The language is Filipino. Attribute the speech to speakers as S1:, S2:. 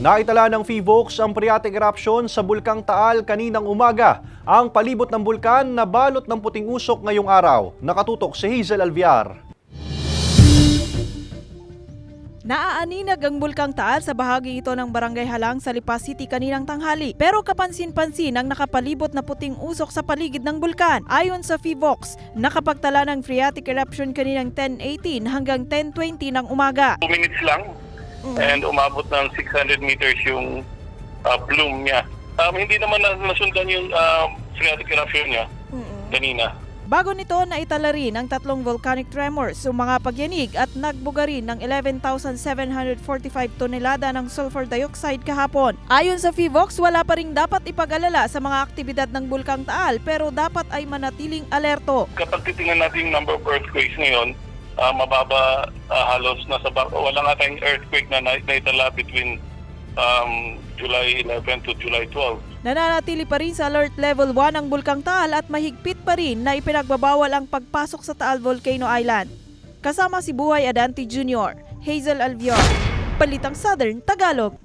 S1: Naitala ng PHIVOLCS ang phreatic eruption sa Bulkang Taal kaninang umaga. Ang palibot ng bulkan na balot ng puting usok ngayong araw. Nakatutok si Hazel Alviar.
S2: Naaaninag ang Bulkang Taal sa bahagi ito ng Barangay Halang sa Lipa City kaninang tanghali. Pero kapansin-pansin ang nakapalibot na puting usok sa paligid ng bulkan. Ayon sa PHIVOLCS, nakapagtala ng phreatic eruption kaninang 10:18 hanggang 10:20 ng umaga.
S3: 2 minutes lang and umabot ng 600 meters yung plume niya. Hindi naman nasundan yung phreatic eruption niya kanina.
S2: Bago nito, naitala rin ang 3 volcanic tremors, mga pagyanig at nagbuga rin ng 11,745 tonelada ng sulfur dioxide kahapon. Ayon sa PHIVOLCS, wala pa rin dapat ipag-alala sa mga aktibidad ng Bulkang Taal pero dapat ay manatiling alerto.
S3: Kapag titingnan natin yung number of earthquakes ngayon, mababa halos nasa wala nga tayong earthquake na naitala between July 11 to July 12.
S2: Nananatili pa rin sa alert level 1 ang Bulkang Taal at mahigpit pa rin na ipinagbabawal ang pagpasok sa Taal Volcano Island. Kasama si Buhay Adante Jr., Hazel Alviar, Balitang Southern Tagalog.